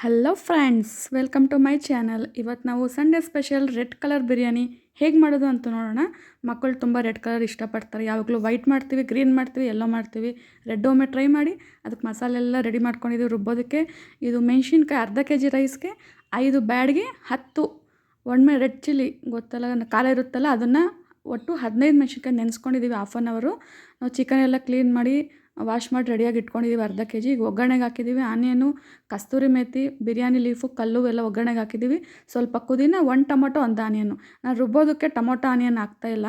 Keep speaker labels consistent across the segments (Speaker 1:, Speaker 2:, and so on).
Speaker 1: Hello friends, welcome to my channel. ಇವತ್ತು ನಾವು Sunday special red colour biryani ಹೇಗೆ ಮಾಡೋದು ಅಂತ ನೋಡೋಣ. ಮಕ್ಕಳು ತುಂಬ ರೆಡ್ ಕಲರ್ ಇಷ್ಟಪಡ್ತಾರೆ. ಯಾವಾಗಲೂ ವೈಟ್ ಮಾಡ್ತೀವಿ, ಗ್ರೀನ್ ಮಾಡ್ತೀವಿ, ಎಲ್ಲೋ ಮಾಡ್ತೀವಿ. ರೆಡ್ ಒಮ್ಮೆ ಟ್ರೈ ಮಾಡಿ. ಅದಕ್ಕೆ ಮಸಾಲೆ ಎಲ್ಲ ರೆಡಿ ಮಾಡ್ಕೊಂಡಿದ್ದೀವಿ ರುಬ್ಬೋದಕ್ಕೆ. ಇದು ಮೆಣಸಿನ್ಕಾಯಿ ಅರ್ಧ kg ರೈಸ್ಗೆ 5 ಬ್ಯಾಡ್ಗೆ 10 ಒಣಮೆ ರೆಡ್ ಚಿಲ್ಲಿ ಗೊತ್ತಲ್ಲ, ಖಾರ ಇರುತ್ತಲ್ಲ, ಅದನ್ನು ಒಟ್ಟು 15 ಮೆಣಸಿನ್ಕಾಯಿ ನೆನೆಸ್ಕೊಂಡಿದ್ದೀವಿ ಹಾಫ್ ಆನ್ ಅವರು. ನಾವು ಚಿಕನ್ ಎಲ್ಲ ಕ್ಲೀನ್ ಮಾಡಿ ವಾಶ್ ಮಾಡಿ ರೆಡಿಯಾಗಿ ಇಟ್ಕೊಂಡಿದ್ದೀವಿ ಅರ್ಧ kg. ಈಗ ಒಗ್ಗರಣೆಗೆ ಹಾಕಿದ್ದೀವಿ ಆನಿಯನು, ಕಸ್ತೂರಿ ಮೇಥಿ, ಬಿರಿಯಾನಿ ಲೀಫು, ಕಲ್ಲು ಎಲ್ಲ ಒಗ್ಗರಣೆಗೆ ಹಾಕಿದ್ದೀವಿ. ಸ್ವಲ್ಪ ಪುದೀನ, 1 ಟೊಮೊಟೊ, 1 ಆನಿಯನ್ನು. ನಾನು ರುಬ್ಬೋದಕ್ಕೆ ಟೊಮೊಟೊ ಆನಿಯನ್ ಹಾಕ್ತಾಯಿಲ್ಲ,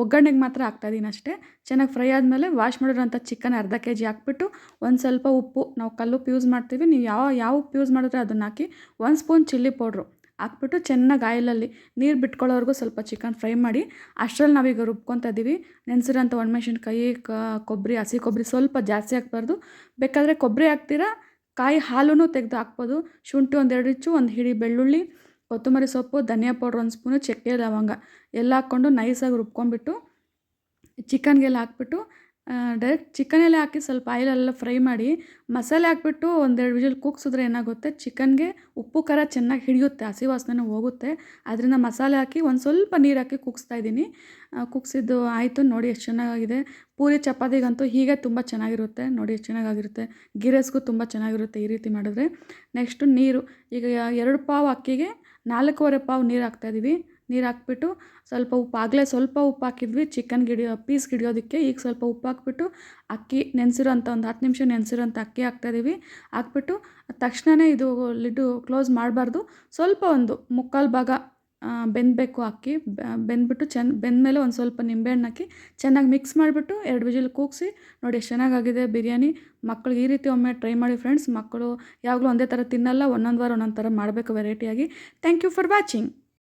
Speaker 1: ಒಗ್ಗರಣೆಗೆ ಮಾತ್ರ ಹಾಕ್ತಾಯಿದ್ದೀನಿ ಅಷ್ಟೇ. ಚೆನ್ನಾಗಿ ಫ್ರೈ ಆದಮೇಲೆ ವಾಶ್ ಮಾಡಿರೋಂಥ ಚಿಕನ್ ಅರ್ಧ kg ಹಾಕ್ಬಿಟ್ಟು ಒಂದು ಸ್ವಲ್ಪ ಉಪ್ಪು, ನಾವು ಕಲ್ಲುಪ್ಪು ಯೂಸ್ ಮಾಡ್ತೀವಿ, ನೀವು ಯಾವ ಉಪ್ಪು ಯೂಸ್ ಮಾಡಿದ್ರೆ ಅದನ್ನು ಹಾಕಿ, 1 ಸ್ಪೂನ್ ಚಿಲ್ಲಿ ಪೌಡ್ರು ಹಾಕ್ಬಿಟ್ಟು ಚೆನ್ನಾಗಿ ಆಯಿಲಲ್ಲಿ ನೀರು ಬಿಟ್ಕೊಳ್ಳೋವರೆಗೂ ಸ್ವಲ್ಪ ಚಿಕನ್ ಫ್ರೈ ಮಾಡಿ. ಅಷ್ಟರಲ್ಲಿ ನಾವೀಗ ರುಬ್ಕೊತಾ ಇದ್ದೀವಿ. ನೆನೆಸಿರೋಂಥ ಒಣಮೆಣಸಿನ್ಕಾಯಿ, ಕೊಬ್ಬರಿ, ಹಸಿ ಕೊಬ್ಬರಿ ಸ್ವಲ್ಪ ಜಾಸ್ತಿ ಹಾಕ್ಬಾರ್ದು. ಬೇಕಾದರೆ ಕೊಬ್ಬರಿ ಹಾಕ್ತೀರಾ, ಕಾಯಿ ಹಾಲೂ ತೆಗೆದು ಹಾಕ್ಬೋದು. ಶುಂಠಿ 1-2 ಇಂಚು, 1 ಹಿಡಿ ಬೆಳ್ಳುಳ್ಳಿ, ಕೊತ್ತಂಬರಿ ಸೊಪ್ಪು, ಧನಿಯಾ ಪೌಡ್ರ್ 1 ಸ್ಪೂನು, ಚಕ್ಕೆ ಲವಂಗ ಎಲ್ಲ ಹಾಕ್ಕೊಂಡು ನೈಸಾಗಿ ರುಬ್ಕೊಂಡ್ಬಿಟ್ಟು ಚಿಕನ್ಗೆಲ್ಲ ಹಾಕ್ಬಿಟ್ಟು ಡೈರೆಕ್ಟ್ ಚಿಕನೆಲ್ಲ ಹಾಕಿ ಸ್ವಲ್ಪ ಆಯಿಲೆಲ್ಲ ಫ್ರೈ ಮಾಡಿ ಮಸಾಲೆ ಹಾಕ್ಬಿಟ್ಟು 1-2 ವಿಷಲ್ ಕೂಗ್ಸಿದ್ರೆ ಏನಾಗುತ್ತೆ, ಚಿಕನ್ಗೆ ಉಪ್ಪು ಖಾರ ಚೆನ್ನಾಗಿ ಹಿಡಿಯುತ್ತೆ, ಹಸಿ ವಾಸನೆ ಹೋಗುತ್ತೆ. ಅದರಿಂದ ಮಸಾಲೆ ಹಾಕಿ ಒಂದು ಸ್ವಲ್ಪ ನೀರು ಹಾಕಿ ಕೂಗಿಸ್ತಾ ಇದ್ದೀನಿ. ಕೂಗಿಸಿದ್ದು ಆಯಿತು. ನೋಡಿ ಎಷ್ಟು ಚೆನ್ನಾಗಿದೆ. ಪೂರಿ ಚಪಾತಿಗಂತೂ ಹೀಗೆ ತುಂಬ ಚೆನ್ನಾಗಿರುತ್ತೆ. ನೋಡಿ ಎಷ್ಟು ಚೆನ್ನಾಗಿರುತ್ತೆ. ಗೀ ರೈಸ್ಗೂ ತುಂಬ ಚೆನ್ನಾಗಿರುತ್ತೆ ಈ ರೀತಿ ಮಾಡಿದ್ರೆ. ನೆಕ್ಸ್ಟು ನೀರು. ಈಗ 2 ಪಾವು ಅಕ್ಕಿಗೆ 4.25 ಪಾವು ನೀರು ಹಾಕ್ತಾಯಿದ್ದೀವಿ. ನೀರು ಹಾಕ್ಬಿಟ್ಟು ಸ್ವಲ್ಪ ಉಪ್ಪು, ಆಗಲೇ ಸ್ವಲ್ಪ ಉಪ್ಪು ಹಾಕಿದ್ವಿ ಚಿಕನ್ಗೆ ಪೀಸ್ಗೆ ಹಿಡಿಯೋದಕ್ಕೆ. ಈಗ ಸ್ವಲ್ಪ ಉಪ್ಪು ಹಾಕ್ಬಿಟ್ಟು ಅಕ್ಕಿ ನೆನೆಸಿರೋಂಥ ಒಂದು 10 ನಿಮಿಷ ನೆನೆಸಿರೋಂಥ ಅಕ್ಕಿ ಹಾಕ್ತಾಯಿದ್ದೀವಿ. ಹಾಕ್ಬಿಟ್ಟು ತಕ್ಷಣವೇ ಇದು ಲಿಡ್ಡು ಕ್ಲೋಸ್ ಮಾಡಬಾರ್ದು. ಸ್ವಲ್ಪ ಒಂದು 3/4 ಭಾಗ ಬೆಂದಬೇಕು ಅಕ್ಕಿ. ಬೆಂದ್ಬಿಟ್ಟು ಬೆಂದಮೇಲೆ ಒಂದು ಸ್ವಲ್ಪ ನಿಂಬೆಹಣ್ಣು ಹಾಕಿ ಚೆನ್ನಾಗಿ ಮಿಕ್ಸ್ ಮಾಡಿಬಿಟ್ಟು 2 ವಿಜಿಲ್ ಕೂಗಿಸಿ. ನೋಡಿ ಎಷ್ಟು ಚೆನ್ನಾಗಾಗಿದೆ ಬಿರಿಯಾನಿ. ಮಕ್ಕಳಿಗೆ ಈ ರೀತಿ ಒಮ್ಮೆ ಟ್ರೈ ಮಾಡಿ ಫ್ರೆಂಡ್ಸ್. ಮಕ್ಕಳು ಯಾವಾಗಲೂ ಒಂದೇ ಥರ ತಿನ್ನಲ್ಲ, ಒಂದೊಂದು ವಾರ ಒಂದೊಂದು ಥರ ಮಾಡಬೇಕು ವೆರೈಟಿಯಾಗಿ. Thank you for watching.